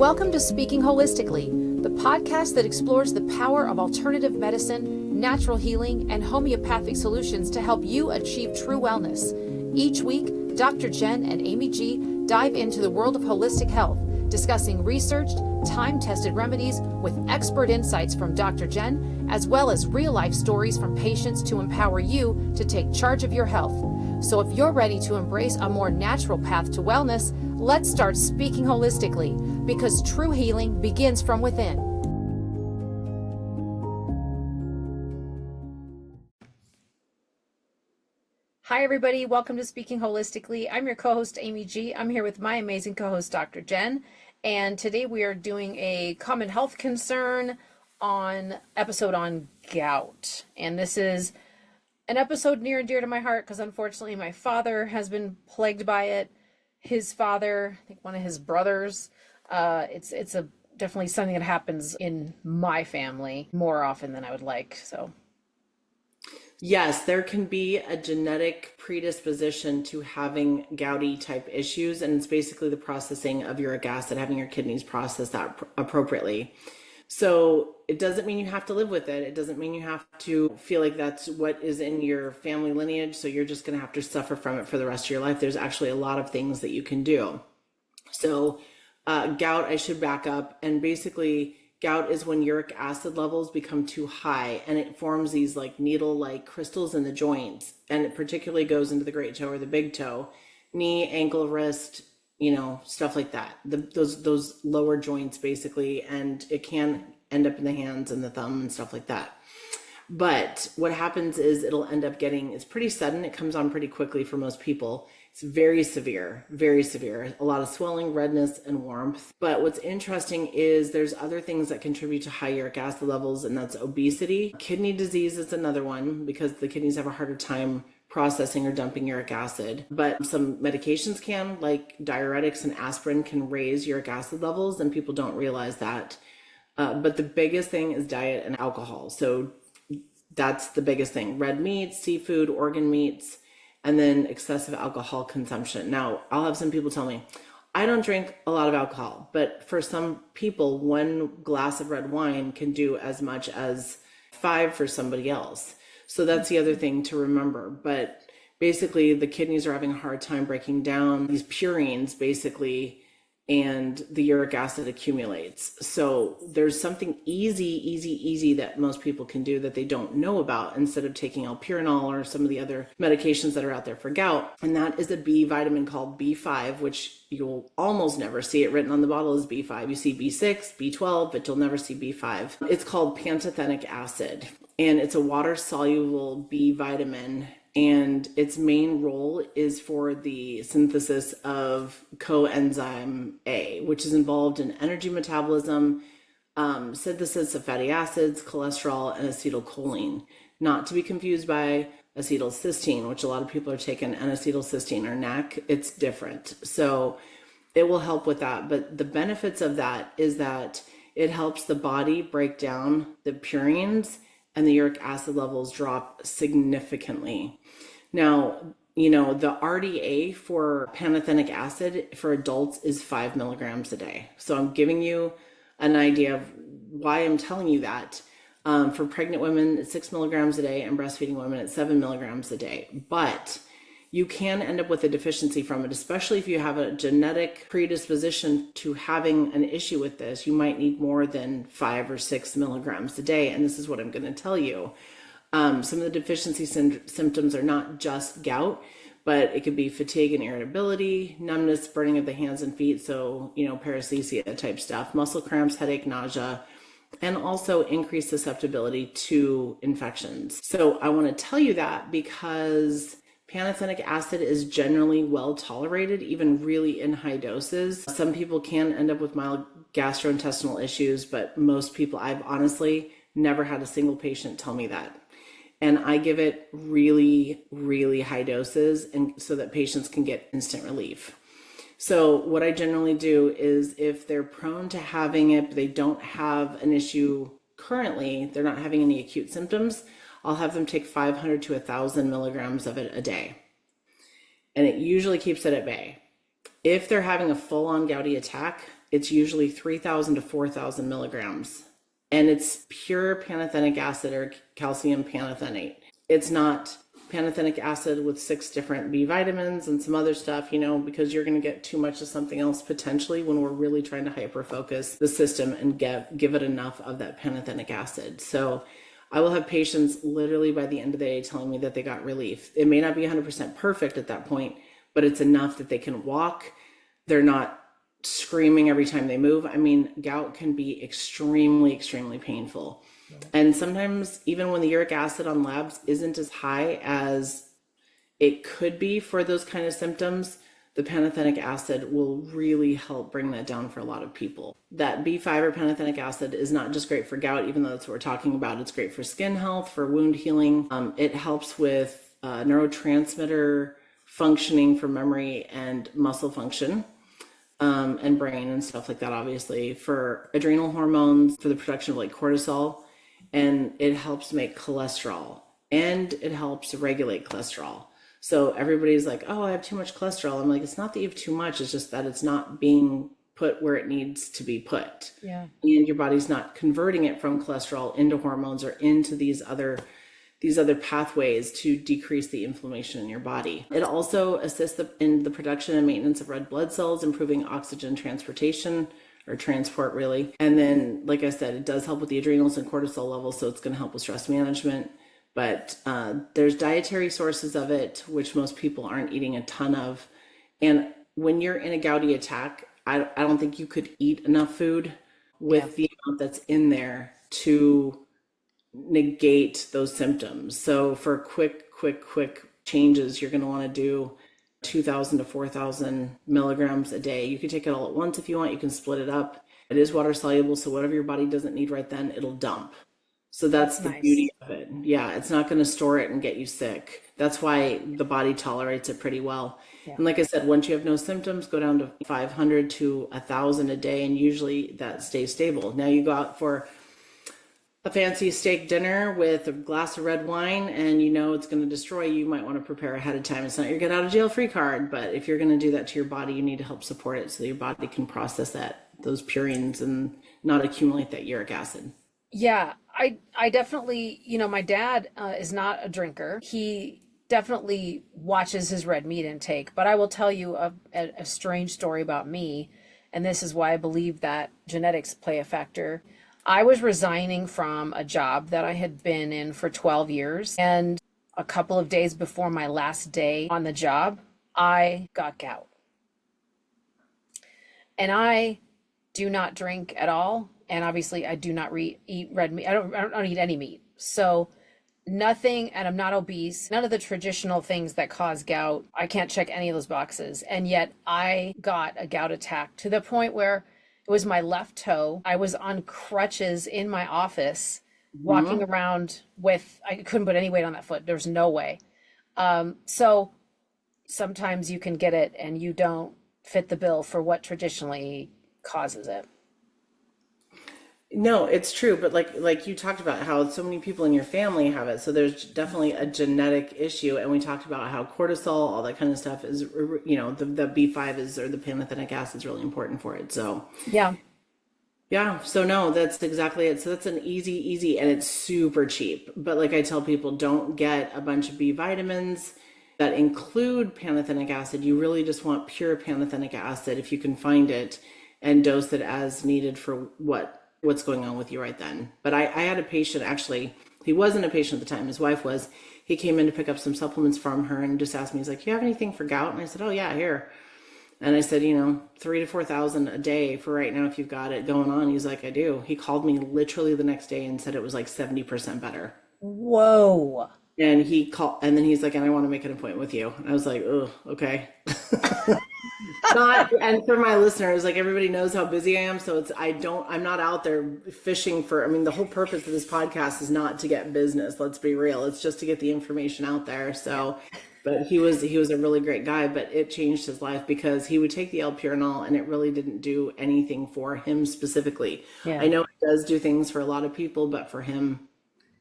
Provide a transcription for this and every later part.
Welcome to Speaking Holistically, the podcast that explores the power of alternative medicine, natural healing, and homeopathic solutions to help you achieve true wellness. Each week, Dr. Jen and Amy G dive into the world of holistic health, discussing researched, time-tested remedies with expert insights from Dr. Jen, as well as real-life stories from patients to empower you to take charge of your health. So if you're ready to embrace a more natural path to wellness, let's start speaking holistically, because true healing begins from within. Hi, everybody. Welcome to Speaking Holistically. I'm your co-host, Amy G. I'm here with my amazing co-host, Dr. Jen. And today we are doing a common health concern episode on gout. And this is an episode near and dear to my heart because unfortunately my father has been plagued by it. His father, I think one of his brothers, it's definitely something that happens in my family more often than I would like. So yes, there can be a genetic predisposition to having gouty type issues, and it's basically the processing of uric acid, having your kidneys process that appropriately. So it doesn't mean you have to live with it. It doesn't mean you have to feel like that's what is in your family lineage, so you're just going to have to suffer from it for the rest of your life. There's actually a lot of things that you can do. So gout, I should back up, and basically gout is when uric acid levels become too high, and it forms these like needle-like crystals in the joints, and it particularly goes into the great toe or the big toe, knee, ankle, wrist, stuff like that. Those lower joints basically, and it can end up in the hands and the thumb and stuff like that. But what happens is it's pretty sudden. It comes on pretty quickly for most people. It's very severe, a lot of swelling, redness, and warmth. But what's interesting is there's other things that contribute to high uric acid levels, and that's obesity. Kidney disease is another one because the kidneys have a harder time processing or dumping uric acid. But some medications can, like diuretics and aspirin, can raise uric acid levels, and people don't realize that. But the biggest thing is diet and alcohol. So that's the biggest thing. Red meats, seafood, organ meats, and then excessive alcohol consumption. Now, I'll have some people tell me, I don't drink a lot of alcohol, but for some people, one glass of red wine can do as much as 5 for somebody else. So that's the other thing to remember. But basically, the kidneys are having a hard time breaking down these purines, basically, and the uric acid accumulates. So there's something easy that most people can do that they don't know about instead of taking alpurinol or some of the other medications that are out there for gout. And that is a B vitamin called B5, which you'll almost never see it written on the bottle as B5. You see B6, B12, but you'll never see B5. It's called pantothenic acid, and it's a water-soluble B vitamin. And its main role is for the synthesis of coenzyme A, which is involved in energy metabolism, synthesis of fatty acids, cholesterol, and acetylcholine. Not to be confused by acetylcysteine, which a lot of people are taking, and acetylcysteine or NAC. It's different. So it will help with that. But the benefits of that is that it helps the body break down the purines, and the uric acid levels drop significantly. Now, the RDA for pantothenic acid for adults is 5 milligrams a day. So I'm giving you an idea of why I'm telling you that. For pregnant women, it's 6 milligrams a day, and breastfeeding women, it's 7 milligrams a day. But you can end up with a deficiency from it, especially if you have a genetic predisposition to having an issue with this. You might need more than 5 or 6 milligrams a day, and this is what I'm going to tell you. Some of the deficiency symptoms are not just gout, but it could be fatigue and irritability, numbness, burning of the hands and feet, so, paresthesia type stuff, muscle cramps, headache, nausea, and also increased susceptibility to infections. So I want to tell you that because pantothenic acid is generally well tolerated, even really in high doses. Some people can end up with mild gastrointestinal issues, but most people, I've honestly never had a single patient tell me that. And I give it really, really high doses, and so that patients can get instant relief. So what I generally do is if they're prone to having it, but they don't have an issue currently, they're not having any acute symptoms, I'll have them take 500 to 1,000 milligrams of it a day. And it usually keeps it at bay. If they're having a full-on gouty attack, it's usually 3,000 to 4,000 milligrams. And it's pure pantothenic acid or calcium pantothenate. It's not pantothenic acid with 6 different B vitamins and some other stuff, because you're going to get too much of something else potentially when we're really trying to hyper focus the system and give it enough of that pantothenic acid. So I will have patients literally by the end of the day telling me that they got relief. It may not be 100% perfect at that point, but it's enough that they can walk. They're not screaming every time they move. I mean, gout can be extremely, extremely painful. And sometimes even when the uric acid on labs isn't as high as it could be for those kind of symptoms, the pantothenic acid will really help bring that down for a lot of people. That B5 or pantothenic acid is not just great for gout, even though that's what we're talking about. It's great for skin health, for wound healing. It helps with neurotransmitter functioning for memory and muscle function. And brain and stuff like that, obviously, for adrenal hormones, for the production of like cortisol, and it helps make cholesterol and it helps regulate cholesterol. So everybody's like, oh, I have too much cholesterol. I'm like, it's not that you have too much, it's just that it's not being put where it needs to be put. Yeah. And your body's not converting it from cholesterol into hormones or into these other pathways to decrease the inflammation in your body. It also assists in the production and maintenance of red blood cells, improving oxygen transportation or transport really. And then, like I said, it does help with the adrenals and cortisol levels. So it's going to help with stress management, but there's dietary sources of it, which most people aren't eating a ton of. And when you're in a gouty attack, I don't think you could eat enough food with the amount that's in there to negate those symptoms. So for quick changes, you're going to want to do 2,000 to 4,000 milligrams a day. You can take it all at once if you want. You can split it up. It is water soluble, so whatever your body doesn't need right then, it'll dump. So that's the beauty of it. Yeah, it's not going to store it and get you sick. That's why the body tolerates it pretty well. Yeah. And like I said, once you have no symptoms, go down to 500 to 1,000 a day, and usually that stays stable. Now you go out for a fancy steak dinner with a glass of red wine and it's going to destroy you, might want to prepare ahead of time. It's not your get out of jail free card, but if you're going to do that to your body, you need to help support it so that your body can process those purines and not accumulate that uric acid. Yeah, I definitely, my dad is not a drinker. He definitely watches his red meat intake, but I will tell you a strange story about me, and this is why I believe that genetics play a factor. I was resigning from a job that I had been in for 12 years. And a couple of days before my last day on the job, I got gout. And I do not drink at all. And obviously I do not eat red meat. I don't eat any meat. So nothing, and I'm not obese. None of the traditional things that cause gout. I can't check any of those boxes. And yet I got a gout attack to the point where it was my left toe. I was on crutches in my office, walking around I couldn't put any weight on that foot. There's no way. So sometimes you can get it and you don't fit the bill for what traditionally causes it. No, it's true. But like you talked about how so many people in your family have it. So there's definitely a genetic issue. And we talked about how cortisol, all that kind of stuff is, the B5 is, or the pantothenic acid is really important for it. So yeah. So no, that's exactly it. So that's an easy, and it's super cheap. But like I tell people, don't get a bunch of B vitamins that include pantothenic acid. You really just want pure pantothenic acid if you can find it, and dose it as needed for what's going on with you right then. But I had a patient, actually, he wasn't a patient at the time, his wife was. He came in to pick up some supplements from her and just asked me, he's like, you have anything for gout? And I said, oh yeah, here. And I said, 3,000 to 4,000 a day for right now if you've got it going on. He's like, I do. He called me literally the next day and said it was like 70% better. Whoa. And he called, and then he's like, and I want to make an appointment with you. And I was like, oh, okay. And for my listeners, like everybody knows how busy I am. So I'm not out there fishing the whole purpose of this podcast is not to get business. Let's be real. It's just to get the information out there. So, but he was a really great guy, but it changed his life because he would take the L-Purinol and it really didn't do anything for him specifically. Yeah. I know it does do things for a lot of people, but for him,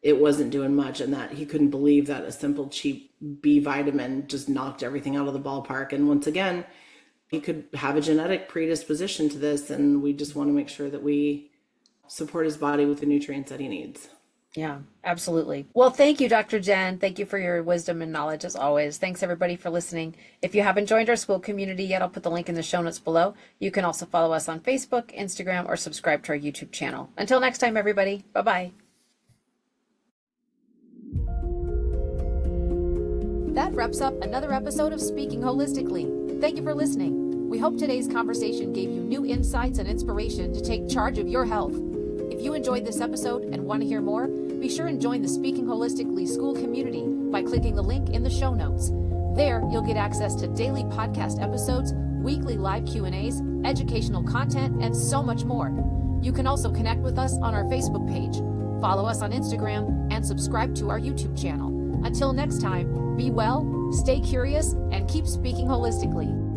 it wasn't doing much, and that he couldn't believe that a simple cheap B vitamin just knocked everything out of the ballpark. And once again, He could have a genetic predisposition to this, and we just want to make sure that we support his body with the nutrients that he needs. Yeah, absolutely. Well, thank you, Dr. Jen. Thank you for your wisdom and knowledge as always. Thanks everybody for listening. If you haven't joined our school community yet, I'll put the link in the show notes below. You can also follow us on Facebook, Instagram, or subscribe to our YouTube channel. Until next time, everybody. Bye-bye. That wraps up another episode of Speaking Holistically. Thank you for listening. We hope today's conversation gave you new insights and inspiration to take charge of your health. If you enjoyed this episode and want to hear more, be sure and join the Speaking Holistically school community by clicking the link in the show notes. There, you'll get access to daily podcast episodes, weekly live Q&As, educational content, and so much more. You can also connect with us on our Facebook page, follow us on Instagram, and subscribe to our YouTube channel. Until next time, be well, stay curious, and keep speaking holistically.